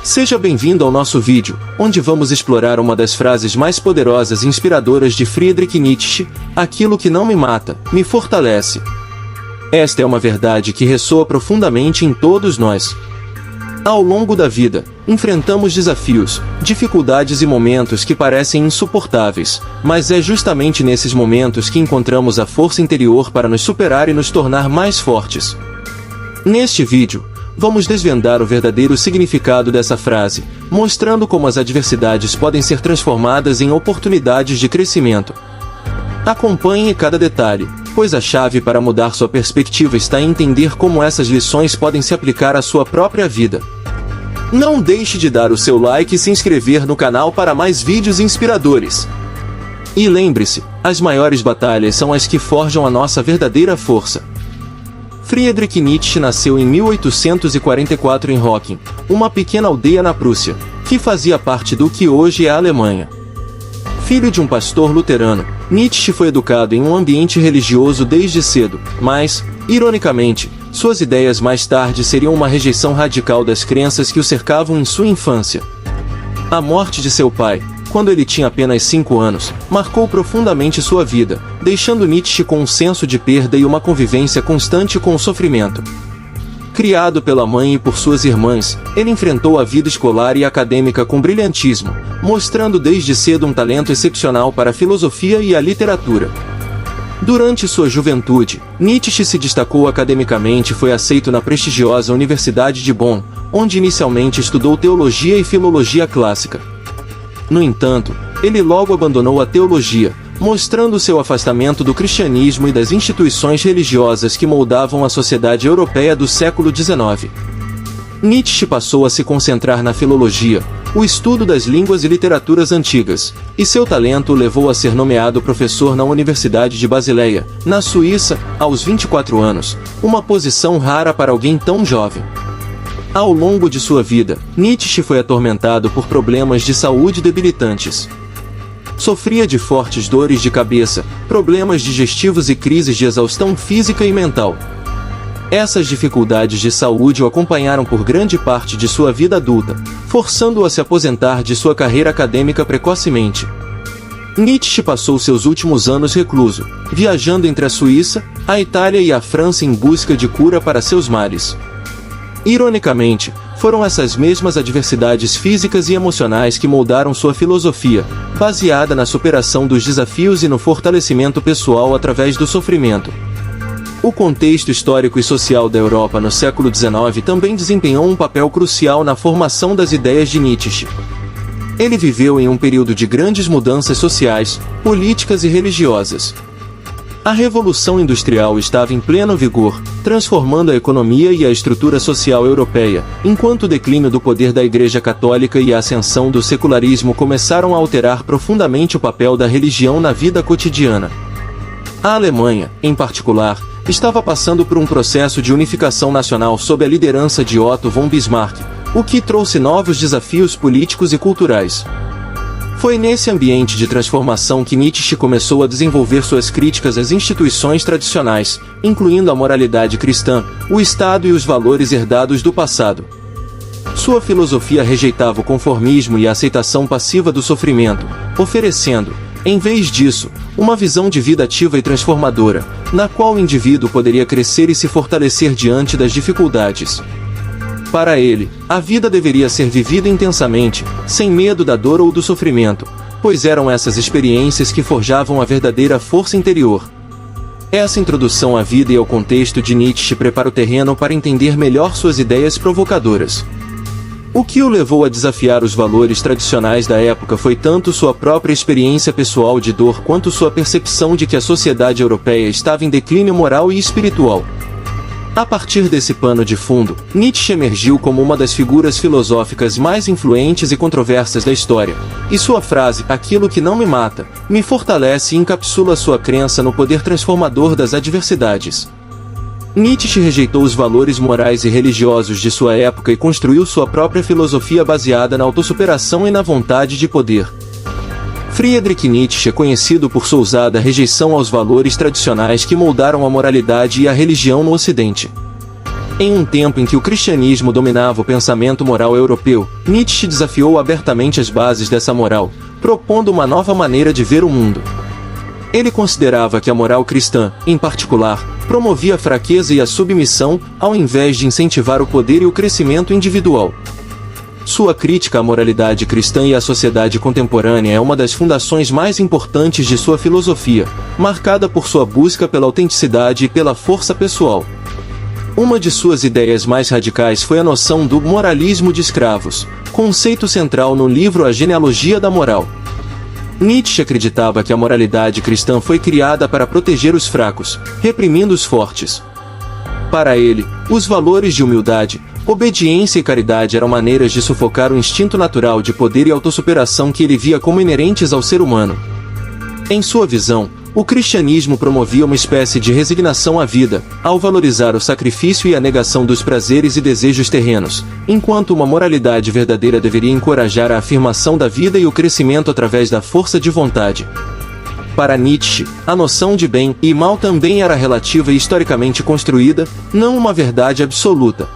Seja bem-vindo ao nosso vídeo, onde vamos explorar uma das frases mais poderosas e inspiradoras de Friedrich Nietzsche: aquilo que não me mata, me fortalece. Esta é uma verdade que ressoa profundamente em todos nós. Ao longo da vida, enfrentamos desafios, dificuldades e momentos que parecem insuportáveis, mas é justamente nesses momentos que encontramos a força interior para nos superar e nos tornar mais fortes. Neste vídeo, vamos desvendar o verdadeiro significado dessa frase, mostrando como as adversidades podem ser transformadas em oportunidades de crescimento. Acompanhe cada detalhe, pois a chave para mudar sua perspectiva está em entender como essas lições podem se aplicar à sua própria vida. Não deixe de dar o seu like e se inscrever no canal para mais vídeos inspiradores. E lembre-se, as maiores batalhas são as que forjam a nossa verdadeira força. Friedrich Nietzsche nasceu em 1844 em Rocking, uma pequena aldeia na Prússia, que fazia parte do que hoje é a Alemanha. Filho de um pastor luterano, Nietzsche foi educado em um ambiente religioso desde cedo, mas, ironicamente, suas ideias mais tarde seriam uma rejeição radical das crenças que o cercavam em sua infância. A morte de seu pai, quando ele tinha apenas 5 anos, marcou profundamente sua vida, deixando Nietzsche com um senso de perda e uma convivência constante com o sofrimento. Criado pela mãe e por suas irmãs, ele enfrentou a vida escolar e acadêmica com brilhantismo, mostrando desde cedo um talento excepcional para a filosofia e a literatura. Durante sua juventude, Nietzsche se destacou academicamente e foi aceito na prestigiosa Universidade de Bonn, onde inicialmente estudou teologia e filologia clássica. No entanto, ele logo abandonou a teologia, mostrando seu afastamento do cristianismo e das instituições religiosas que moldavam a sociedade europeia do século XIX. Nietzsche passou a se concentrar na filologia, o estudo das línguas e literaturas antigas, e seu talento o levou a ser nomeado professor na Universidade de Basileia, na Suíça, aos 24 anos, uma posição rara para alguém tão jovem. Ao longo de sua vida, Nietzsche foi atormentado por problemas de saúde debilitantes. Sofria de fortes dores de cabeça, problemas digestivos e crises de exaustão física e mental. Essas dificuldades de saúde o acompanharam por grande parte de sua vida adulta, forçando-o a se aposentar de sua carreira acadêmica precocemente. Nietzsche passou seus últimos anos recluso, viajando entre a Suíça, a Itália e a França em busca de cura para seus males. Ironicamente, foram essas mesmas adversidades físicas e emocionais que moldaram sua filosofia, baseada na superação dos desafios e no fortalecimento pessoal através do sofrimento. O contexto histórico e social da Europa no século XIX também desempenhou um papel crucial na formação das ideias de Nietzsche. Ele viveu em um período de grandes mudanças sociais, políticas e religiosas. A Revolução Industrial estava em pleno vigor, transformando a economia e a estrutura social europeia, enquanto o declínio do poder da Igreja Católica e a ascensão do secularismo começaram a alterar profundamente o papel da religião na vida cotidiana. A Alemanha, em particular, estava passando por um processo de unificação nacional sob a liderança de Otto von Bismarck, o que trouxe novos desafios políticos e culturais. Foi nesse ambiente de transformação que Nietzsche começou a desenvolver suas críticas às instituições tradicionais, incluindo a moralidade cristã, o Estado e os valores herdados do passado. Sua filosofia rejeitava o conformismo e a aceitação passiva do sofrimento, oferecendo, em vez disso, uma visão de vida ativa e transformadora, na qual o indivíduo poderia crescer e se fortalecer diante das dificuldades. Para ele, a vida deveria ser vivida intensamente, sem medo da dor ou do sofrimento, pois eram essas experiências que forjavam a verdadeira força interior. Essa introdução à vida e ao contexto de Nietzsche prepara o terreno para entender melhor suas ideias provocadoras. O que o levou a desafiar os valores tradicionais da época foi tanto sua própria experiência pessoal de dor quanto sua percepção de que a sociedade europeia estava em declínio moral e espiritual. A partir desse pano de fundo, Nietzsche emergiu como uma das figuras filosóficas mais influentes e controversas da história, e sua frase, aquilo que não me mata, me fortalece, encapsula sua crença no poder transformador das adversidades. Nietzsche rejeitou os valores morais e religiosos de sua época e construiu sua própria filosofia baseada na autossuperação e na vontade de poder. Friedrich Nietzsche é conhecido por sua ousada rejeição aos valores tradicionais que moldaram a moralidade e a religião no Ocidente. Em um tempo em que o cristianismo dominava o pensamento moral europeu, Nietzsche desafiou abertamente as bases dessa moral, propondo uma nova maneira de ver o mundo. Ele considerava que a moral cristã, em particular, promovia a fraqueza e a submissão, ao invés de incentivar o poder e o crescimento individual. Sua crítica à moralidade cristã e à sociedade contemporânea é uma das fundações mais importantes de sua filosofia, marcada por sua busca pela autenticidade e pela força pessoal. Uma de suas ideias mais radicais foi a noção do moralismo de escravos, conceito central no livro A Genealogia da Moral. Nietzsche acreditava que a moralidade cristã foi criada para proteger os fracos, reprimindo os fortes. Para ele, os valores de humildade, obediência e caridade eram maneiras de sufocar o instinto natural de poder e autossuperação que ele via como inerentes ao ser humano. Em sua visão, o cristianismo promovia uma espécie de resignação à vida, ao valorizar o sacrifício e a negação dos prazeres e desejos terrenos, enquanto uma moralidade verdadeira deveria encorajar a afirmação da vida e o crescimento através da força de vontade. Para Nietzsche, a noção de bem e mal também era relativa e historicamente construída, não uma verdade absoluta.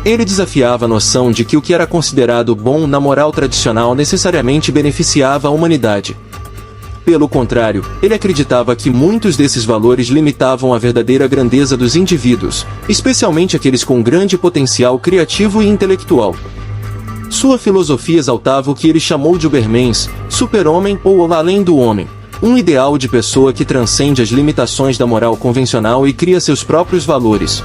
Ele desafiava a noção de que o que era considerado bom na moral tradicional necessariamente beneficiava a humanidade. Pelo contrário, ele acreditava que muitos desses valores limitavam a verdadeira grandeza dos indivíduos, especialmente aqueles com grande potencial criativo e intelectual. Sua filosofia exaltava o que ele chamou de Ubermensch, super-homem ou além do homem, um ideal de pessoa que transcende as limitações da moral convencional e cria seus próprios valores.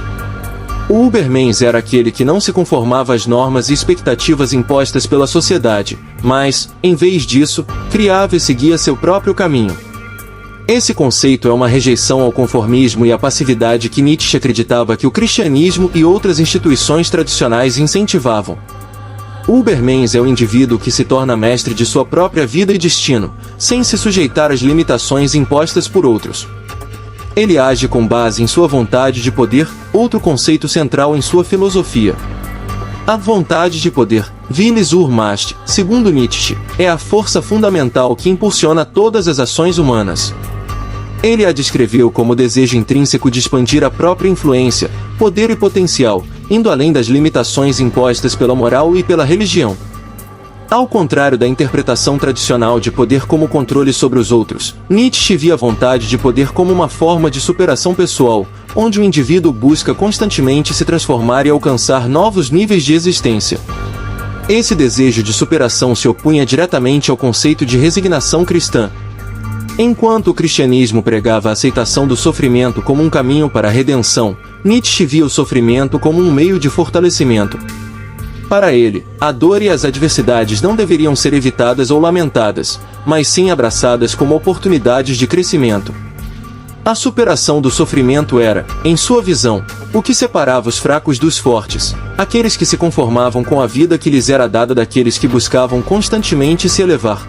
O Ubermensch era aquele que não se conformava às normas e expectativas impostas pela sociedade, mas, em vez disso, criava e seguia seu próprio caminho. Esse conceito é uma rejeição ao conformismo e à passividade que Nietzsche acreditava que o cristianismo e outras instituições tradicionais incentivavam. O Ubermensch é o indivíduo que se torna mestre de sua própria vida e destino, sem se sujeitar às limitações impostas por outros. Ele age com base em sua vontade de poder, outro conceito central em sua filosofia. A vontade de poder, Willens Urmacht, segundo Nietzsche, é a força fundamental que impulsiona todas as ações humanas. Ele a descreveu como o desejo intrínseco de expandir a própria influência, poder e potencial, indo além das limitações impostas pela moral e pela religião. Ao contrário da interpretação tradicional de poder como controle sobre os outros, Nietzsche via a vontade de poder como uma forma de superação pessoal, onde o indivíduo busca constantemente se transformar e alcançar novos níveis de existência. Esse desejo de superação se opunha diretamente ao conceito de resignação cristã. Enquanto o cristianismo pregava a aceitação do sofrimento como um caminho para a redenção, Nietzsche via o sofrimento como um meio de fortalecimento. Para ele, a dor e as adversidades não deveriam ser evitadas ou lamentadas, mas sim abraçadas como oportunidades de crescimento. A superação do sofrimento era, em sua visão, o que separava os fracos dos fortes, aqueles que se conformavam com a vida que lhes era dada daqueles que buscavam constantemente se elevar.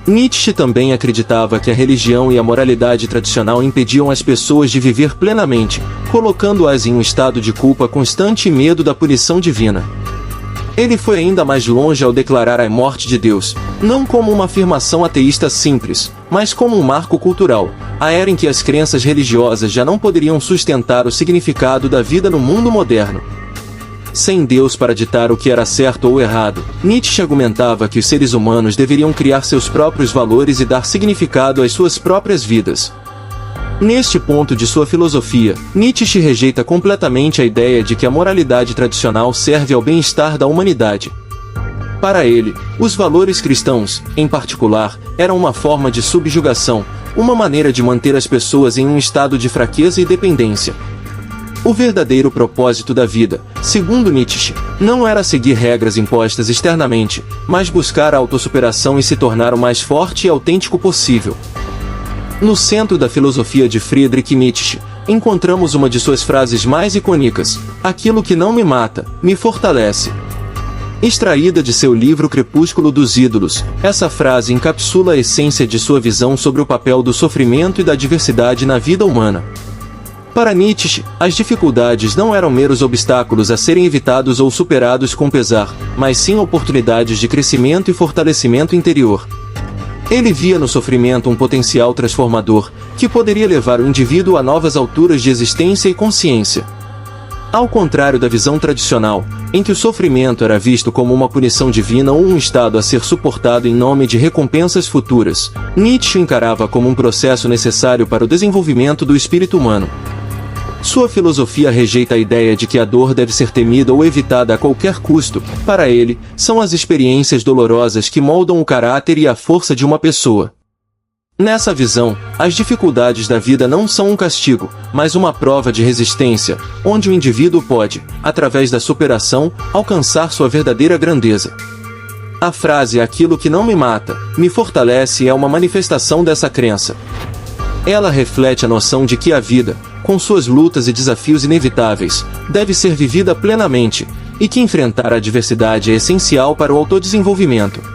Nietzsche também acreditava que a religião e a moralidade tradicional impediam as pessoas de viver plenamente, colocando-as em um estado de culpa constante e medo da punição divina. Ele foi ainda mais longe ao declarar a morte de Deus, não como uma afirmação ateísta simples, mas como um marco cultural, a era em que as crenças religiosas já não poderiam sustentar o significado da vida no mundo moderno. Sem Deus para ditar o que era certo ou errado, Nietzsche argumentava que os seres humanos deveriam criar seus próprios valores e dar significado às suas próprias vidas. Neste ponto de sua filosofia, Nietzsche rejeita completamente a ideia de que a moralidade tradicional serve ao bem-estar da humanidade. Para ele, os valores cristãos, em particular, eram uma forma de subjugação, uma maneira de manter as pessoas em um estado de fraqueza e dependência. O verdadeiro propósito da vida, segundo Nietzsche, não era seguir regras impostas externamente, mas buscar a autossuperação e se tornar o mais forte e autêntico possível. No centro da filosofia de Friedrich Nietzsche, encontramos uma de suas frases mais icônicas: "Aquilo que não me mata, me fortalece." Extraída de seu livro Crepúsculo dos Ídolos, essa frase encapsula a essência de sua visão sobre o papel do sofrimento e da diversidade na vida humana. Para Nietzsche, as dificuldades não eram meros obstáculos a serem evitados ou superados com pesar, mas sim oportunidades de crescimento e fortalecimento interior. Ele via no sofrimento um potencial transformador, que poderia levar o indivíduo a novas alturas de existência e consciência. Ao contrário da visão tradicional, em que o sofrimento era visto como uma punição divina ou um estado a ser suportado em nome de recompensas futuras, Nietzsche encarava como um processo necessário para o desenvolvimento do espírito humano. Sua filosofia rejeita a ideia de que a dor deve ser temida ou evitada a qualquer custo. Para ele, são as experiências dolorosas que moldam o caráter e a força de uma pessoa. Nessa visão, as dificuldades da vida não são um castigo, mas uma prova de resistência, onde o indivíduo pode, através da superação, alcançar sua verdadeira grandeza. A frase "aquilo que não me mata, me fortalece" é uma manifestação dessa crença. Ela reflete a noção de que a vida, com suas lutas e desafios inevitáveis, deve ser vivida plenamente, e que enfrentar a adversidade é essencial para o autodesenvolvimento.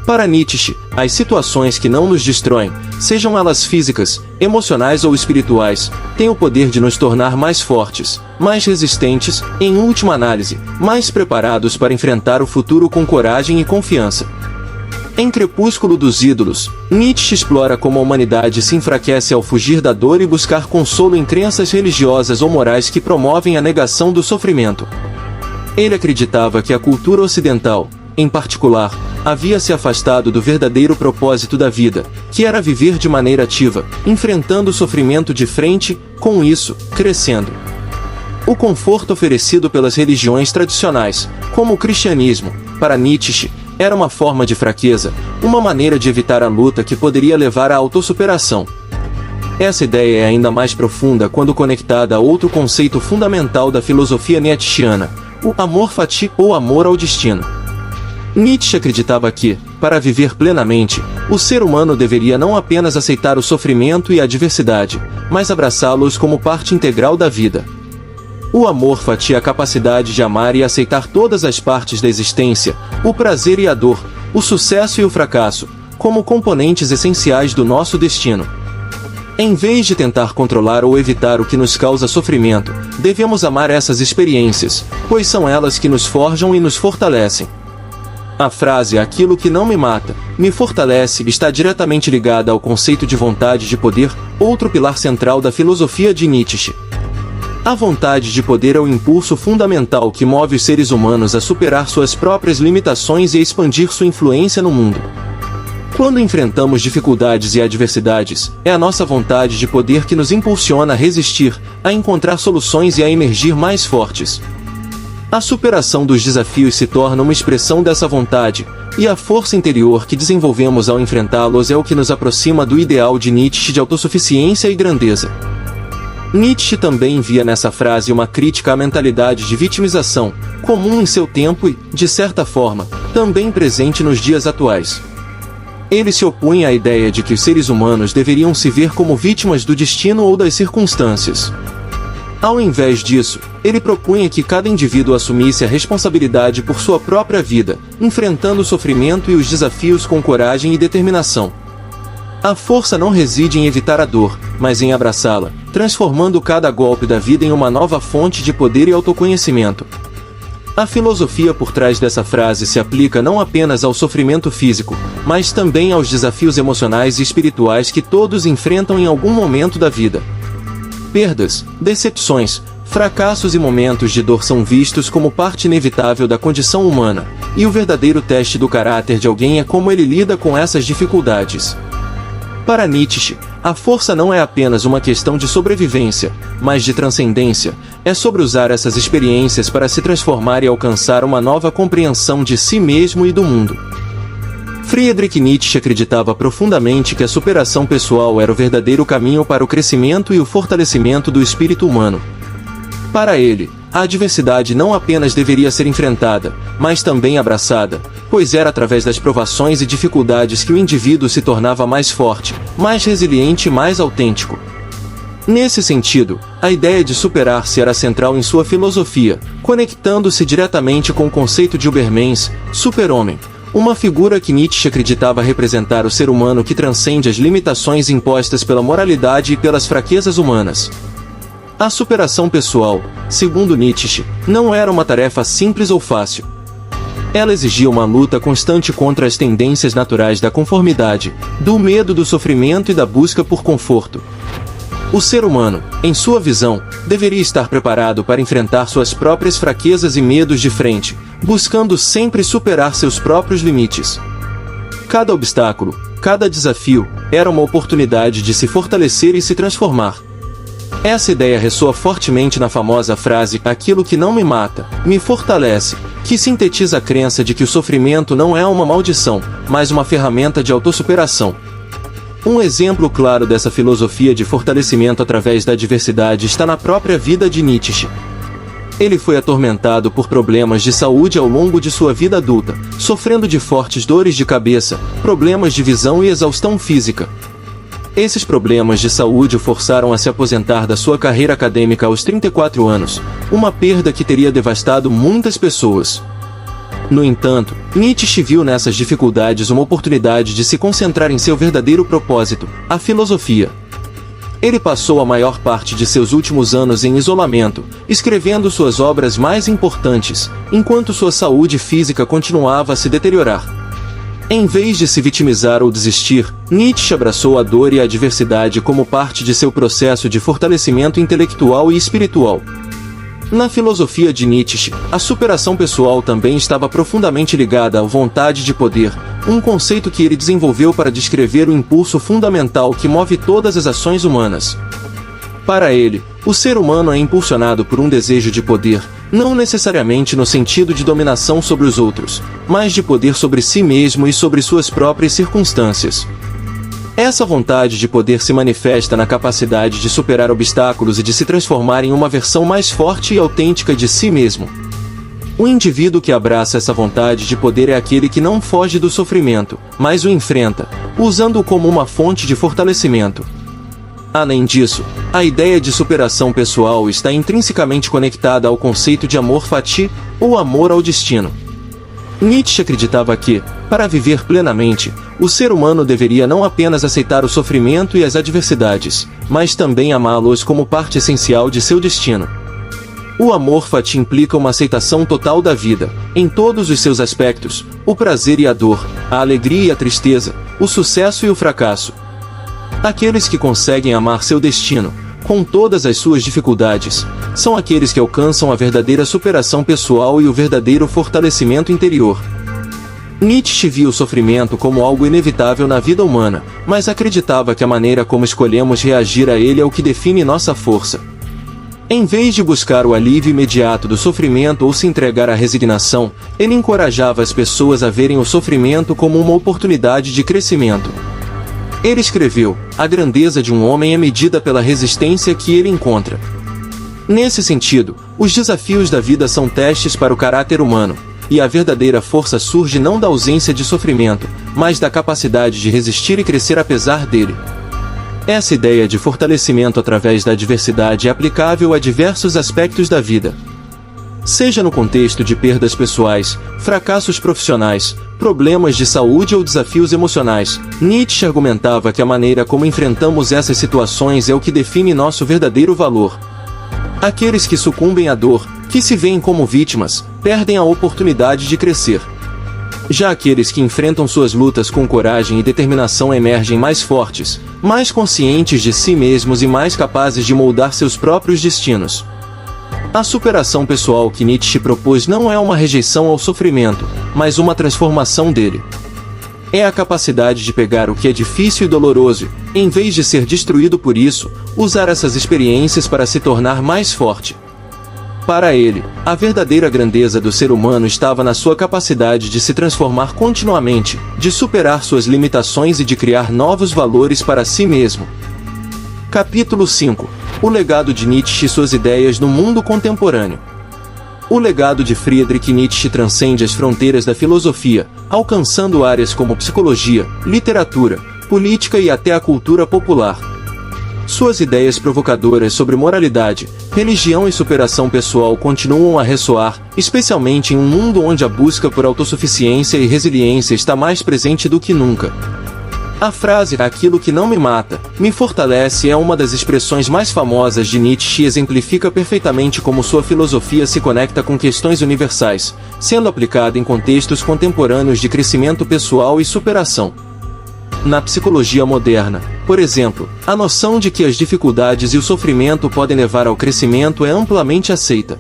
Para Nietzsche, as situações que não nos destroem, sejam elas físicas, emocionais ou espirituais, têm o poder de nos tornar mais fortes, mais resistentes, e, em última análise, mais preparados para enfrentar o futuro com coragem e confiança. Em Crepúsculo dos Ídolos, Nietzsche explora como a humanidade se enfraquece ao fugir da dor e buscar consolo em crenças religiosas ou morais que promovem a negação do sofrimento. Ele acreditava que a cultura ocidental, em particular, havia se afastado do verdadeiro propósito da vida, que era viver de maneira ativa, enfrentando o sofrimento de frente, com isso, crescendo. O conforto oferecido pelas religiões tradicionais, como o cristianismo, para Nietzsche, era uma forma de fraqueza, uma maneira de evitar a luta que poderia levar à autossuperação. Essa ideia é ainda mais profunda quando conectada a outro conceito fundamental da filosofia nietzschiana, o amor fati, ou amor ao destino. Nietzsche acreditava que, para viver plenamente, o ser humano deveria não apenas aceitar o sofrimento e a adversidade, mas abraçá-los como parte integral da vida. O amor fati é a capacidade de amar e aceitar todas as partes da existência, o prazer e a dor, o sucesso e o fracasso, como componentes essenciais do nosso destino. Em vez de tentar controlar ou evitar o que nos causa sofrimento, devemos amar essas experiências, pois são elas que nos forjam e nos fortalecem. A frase "aquilo que não me mata, me fortalece" está diretamente ligada ao conceito de vontade de poder, outro pilar central da filosofia de Nietzsche. A vontade de poder é o impulso fundamental que move os seres humanos a superar suas próprias limitações e a expandir sua influência no mundo. Quando enfrentamos dificuldades e adversidades, é a nossa vontade de poder que nos impulsiona a resistir, a encontrar soluções e a emergir mais fortes. A superação dos desafios se torna uma expressão dessa vontade, e a força interior que desenvolvemos ao enfrentá-los é o que nos aproxima do ideal de Nietzsche de autossuficiência e grandeza. Nietzsche também via nessa frase uma crítica à mentalidade de vitimização, comum em seu tempo e, de certa forma, também presente nos dias atuais. Ele se opunha à ideia de que os seres humanos deveriam se ver como vítimas do destino ou das circunstâncias. Ao invés disso, ele propunha que cada indivíduo assumisse a responsabilidade por sua própria vida, enfrentando o sofrimento e os desafios com coragem e determinação. A força não reside em evitar a dor, mas em abraçá-la, transformando cada golpe da vida em uma nova fonte de poder e autoconhecimento. A filosofia por trás dessa frase se aplica não apenas ao sofrimento físico, mas também aos desafios emocionais e espirituais que todos enfrentam em algum momento da vida. Perdas, decepções, fracassos e momentos de dor são vistos como parte inevitável da condição humana, e o verdadeiro teste do caráter de alguém é como ele lida com essas dificuldades. Para Nietzsche, a força não é apenas uma questão de sobrevivência, mas de transcendência, é sobre usar essas experiências para se transformar e alcançar uma nova compreensão de si mesmo e do mundo. Friedrich Nietzsche acreditava profundamente que a superação pessoal era o verdadeiro caminho para o crescimento e o fortalecimento do espírito humano. Para ele, a adversidade não apenas deveria ser enfrentada, mas também abraçada, pois era através das provações e dificuldades que o indivíduo se tornava mais forte, mais resiliente e mais autêntico. Nesse sentido, a ideia de superar-se era central em sua filosofia, conectando-se diretamente com o conceito de Übermensch, super-homem, uma figura que Nietzsche acreditava representar o ser humano que transcende as limitações impostas pela moralidade e pelas fraquezas humanas. A superação pessoal, segundo Nietzsche, não era uma tarefa simples ou fácil. Ela exigia uma luta constante contra as tendências naturais da conformidade, do medo do sofrimento e da busca por conforto. O ser humano, em sua visão, deveria estar preparado para enfrentar suas próprias fraquezas e medos de frente, buscando sempre superar seus próprios limites. Cada obstáculo, cada desafio, era uma oportunidade de se fortalecer e se transformar. Essa ideia ressoa fortemente na famosa frase "aquilo que não me mata, me fortalece", que sintetiza a crença de que o sofrimento não é uma maldição, mas uma ferramenta de autossuperação. Um exemplo claro dessa filosofia de fortalecimento através da adversidade está na própria vida de Nietzsche. Ele foi atormentado por problemas de saúde ao longo de sua vida adulta, sofrendo de fortes dores de cabeça, problemas de visão e exaustão física. Esses problemas de saúde o forçaram a se aposentar da sua carreira acadêmica aos 34 anos, uma perda que teria devastado muitas pessoas. No entanto, Nietzsche viu nessas dificuldades uma oportunidade de se concentrar em seu verdadeiro propósito, a filosofia. Ele passou a maior parte de seus últimos anos em isolamento, escrevendo suas obras mais importantes, enquanto sua saúde física continuava a se deteriorar. Em vez de se vitimizar ou desistir, Nietzsche abraçou a dor e a adversidade como parte de seu processo de fortalecimento intelectual e espiritual. Na filosofia de Nietzsche, a superação pessoal também estava profundamente ligada à vontade de poder, um conceito que ele desenvolveu para descrever o impulso fundamental que move todas as ações humanas. Para ele, o ser humano é impulsionado por um desejo de poder, não necessariamente no sentido de dominação sobre os outros, mas de poder sobre si mesmo e sobre suas próprias circunstâncias. Essa vontade de poder se manifesta na capacidade de superar obstáculos e de se transformar em uma versão mais forte e autêntica de si mesmo. O indivíduo que abraça essa vontade de poder é aquele que não foge do sofrimento, mas o enfrenta, usando-o como uma fonte de fortalecimento. Além disso, a ideia de superação pessoal está intrinsecamente conectada ao conceito de amor fati, ou amor ao destino. Nietzsche acreditava que, para viver plenamente, o ser humano deveria não apenas aceitar o sofrimento e as adversidades, mas também amá-los como parte essencial de seu destino. O amor fati implica uma aceitação total da vida, em todos os seus aspectos, o prazer e a dor, a alegria e a tristeza, o sucesso e o fracasso. Aqueles que conseguem amar seu destino, com todas as suas dificuldades, são aqueles que alcançam a verdadeira superação pessoal e o verdadeiro fortalecimento interior. Nietzsche viu o sofrimento como algo inevitável na vida humana, mas acreditava que a maneira como escolhemos reagir a ele é o que define nossa força. Em vez de buscar o alívio imediato do sofrimento ou se entregar à resignação, ele encorajava as pessoas a verem o sofrimento como uma oportunidade de crescimento. Ele escreveu: "A grandeza de um homem é medida pela resistência que ele encontra." Nesse sentido, os desafios da vida são testes para o caráter humano, e a verdadeira força surge não da ausência de sofrimento, mas da capacidade de resistir e crescer apesar dele. Essa ideia de fortalecimento através da adversidade é aplicável a diversos aspectos da vida. Seja no contexto de perdas pessoais, fracassos profissionais, problemas de saúde ou desafios emocionais, Nietzsche argumentava que a maneira como enfrentamos essas situações é o que define nosso verdadeiro valor. Aqueles que sucumbem à dor, que se veem como vítimas, perdem a oportunidade de crescer. Já aqueles que enfrentam suas lutas com coragem e determinação emergem mais fortes, mais conscientes de si mesmos e mais capazes de moldar seus próprios destinos. A superação pessoal que Nietzsche propôs não é uma rejeição ao sofrimento, mas uma transformação dele. É a capacidade de pegar o que é difícil e doloroso, em vez de ser destruído por isso, usar essas experiências para se tornar mais forte. Para ele, a verdadeira grandeza do ser humano estava na sua capacidade de se transformar continuamente, de superar suas limitações e de criar novos valores para si mesmo. Capítulo 5. O legado de Nietzsche e suas ideias no mundo contemporâneo. O legado de Friedrich Nietzsche transcende as fronteiras da filosofia, alcançando áreas como psicologia, literatura, política e até a cultura popular. Suas ideias provocadoras sobre moralidade, religião e superação pessoal continuam a ressoar, especialmente em um mundo onde a busca por autossuficiência e resiliência está mais presente do que nunca. A frase "aquilo que não me mata, me fortalece" é uma das expressões mais famosas de Nietzsche e exemplifica perfeitamente como sua filosofia se conecta com questões universais, sendo aplicada em contextos contemporâneos de crescimento pessoal e superação. Na psicologia moderna, por exemplo, a noção de que as dificuldades e o sofrimento podem levar ao crescimento é amplamente aceita.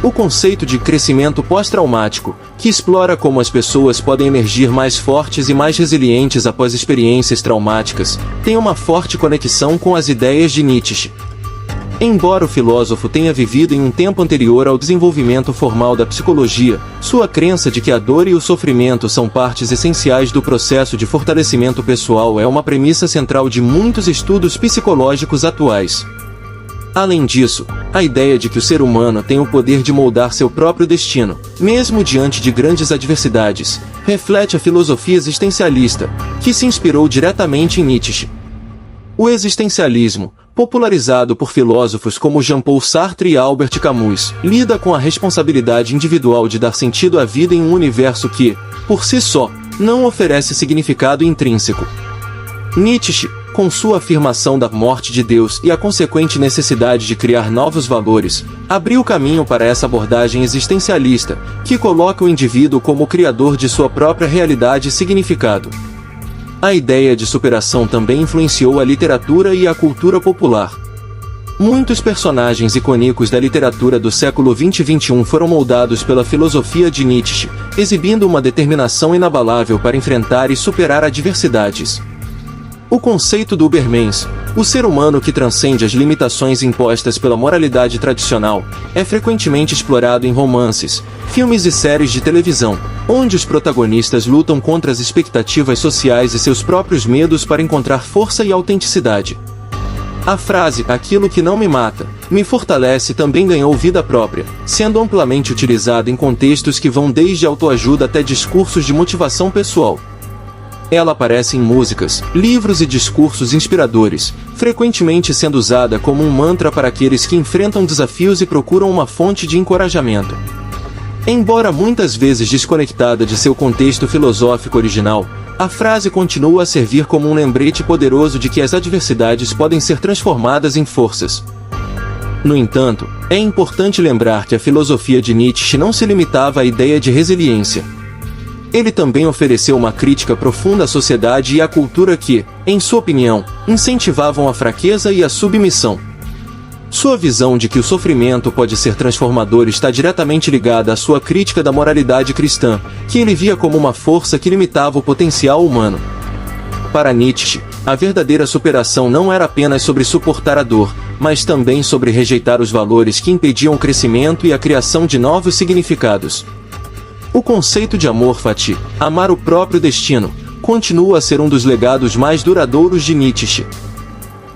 O conceito de crescimento pós-traumático, que explora como as pessoas podem emergir mais fortes e mais resilientes após experiências traumáticas, tem uma forte conexão com as ideias de Nietzsche. Embora o filósofo tenha vivido em um tempo anterior ao desenvolvimento formal da psicologia, sua crença de que a dor e o sofrimento são partes essenciais do processo de fortalecimento pessoal é uma premissa central de muitos estudos psicológicos atuais. Além disso, a ideia de que o ser humano tem o poder de moldar seu próprio destino, mesmo diante de grandes adversidades, reflete a filosofia existencialista, que se inspirou diretamente em Nietzsche. O existencialismo, popularizado por filósofos como Jean-Paul Sartre e Albert Camus, lida com a responsabilidade individual de dar sentido à vida em um universo que, por si só, não oferece significado intrínseco. Nietzsche, com sua afirmação da morte de Deus e a consequente necessidade de criar novos valores, abriu caminho para essa abordagem existencialista, que coloca o indivíduo como o criador de sua própria realidade e significado. A ideia de superação também influenciou a literatura e a cultura popular. Muitos personagens icônicos da literatura do século XX e XXI foram moldados pela filosofia de Nietzsche, exibindo uma determinação inabalável para enfrentar e superar adversidades. O conceito do Übermensch, o ser humano que transcende as limitações impostas pela moralidade tradicional, é frequentemente explorado em romances, filmes e séries de televisão, onde os protagonistas lutam contra as expectativas sociais e seus próprios medos para encontrar força e autenticidade. A frase "aquilo que não me mata, me fortalece" também ganhou vida própria, sendo amplamente utilizada em contextos que vão desde autoajuda até discursos de motivação pessoal. Ela aparece em músicas, livros e discursos inspiradores, frequentemente sendo usada como um mantra para aqueles que enfrentam desafios e procuram uma fonte de encorajamento. Embora muitas vezes desconectada de seu contexto filosófico original, a frase continua a servir como um lembrete poderoso de que as adversidades podem ser transformadas em forças. No entanto, é importante lembrar que a filosofia de Nietzsche não se limitava à ideia de resiliência. Ele também ofereceu uma crítica profunda à sociedade e à cultura que, em sua opinião, incentivavam a fraqueza e a submissão. Sua visão de que o sofrimento pode ser transformador está diretamente ligada à sua crítica da moralidade cristã, que ele via como uma força que limitava o potencial humano. Para Nietzsche, a verdadeira superação não era apenas sobre suportar a dor, mas também sobre rejeitar os valores que impediam o crescimento e a criação de novos significados. O conceito de amor fati, amar o próprio destino, continua a ser um dos legados mais duradouros de Nietzsche.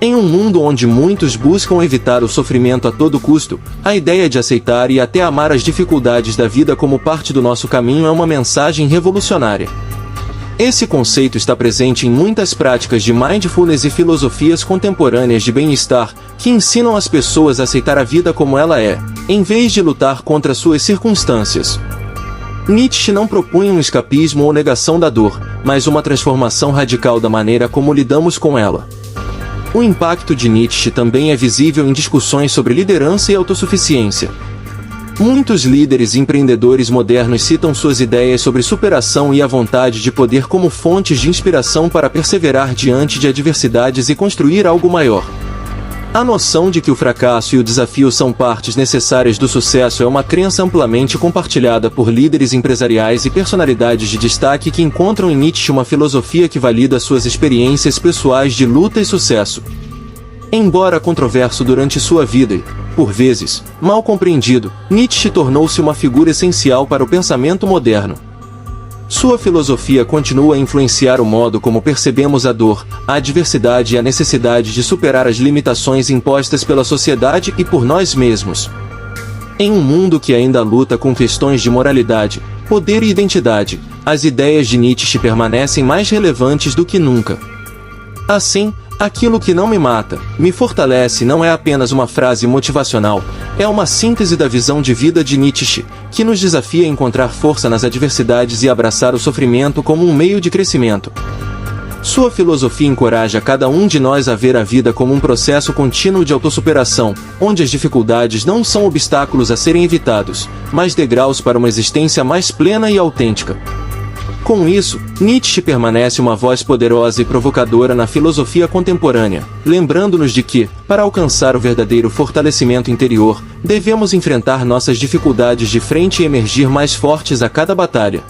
Em um mundo onde muitos buscam evitar o sofrimento a todo custo, a ideia de aceitar e até amar as dificuldades da vida como parte do nosso caminho é uma mensagem revolucionária. Esse conceito está presente em muitas práticas de mindfulness e filosofias contemporâneas de bem-estar, que ensinam as pessoas a aceitar a vida como ela é, em vez de lutar contra suas circunstâncias. Nietzsche não propunha um escapismo ou negação da dor, mas uma transformação radical da maneira como lidamos com ela. O impacto de Nietzsche também é visível em discussões sobre liderança e autossuficiência. Muitos líderes e empreendedores modernos citam suas ideias sobre superação e a vontade de poder como fontes de inspiração para perseverar diante de adversidades e construir algo maior. A noção de que o fracasso e o desafio são partes necessárias do sucesso é uma crença amplamente compartilhada por líderes empresariais e personalidades de destaque que encontram em Nietzsche uma filosofia que valida suas experiências pessoais de luta e sucesso. Embora controverso durante sua vida e, por vezes, mal compreendido, Nietzsche tornou-se uma figura essencial para o pensamento moderno. Sua filosofia continua a influenciar o modo como percebemos a dor, a adversidade e a necessidade de superar as limitações impostas pela sociedade e por nós mesmos. Em um mundo que ainda luta com questões de moralidade, poder e identidade, as ideias de Nietzsche permanecem mais relevantes do que nunca. Assim, aquilo que não me mata, me fortalece não é apenas uma frase motivacional, é uma síntese da visão de vida de Nietzsche, que nos desafia a encontrar força nas adversidades e abraçar o sofrimento como um meio de crescimento. Sua filosofia encoraja cada um de nós a ver a vida como um processo contínuo de autossuperação, onde as dificuldades não são obstáculos a serem evitados, mas degraus para uma existência mais plena e autêntica. Com isso, Nietzsche permanece uma voz poderosa e provocadora na filosofia contemporânea, lembrando-nos de que, para alcançar o verdadeiro fortalecimento interior, devemos enfrentar nossas dificuldades de frente e emergir mais fortes a cada batalha.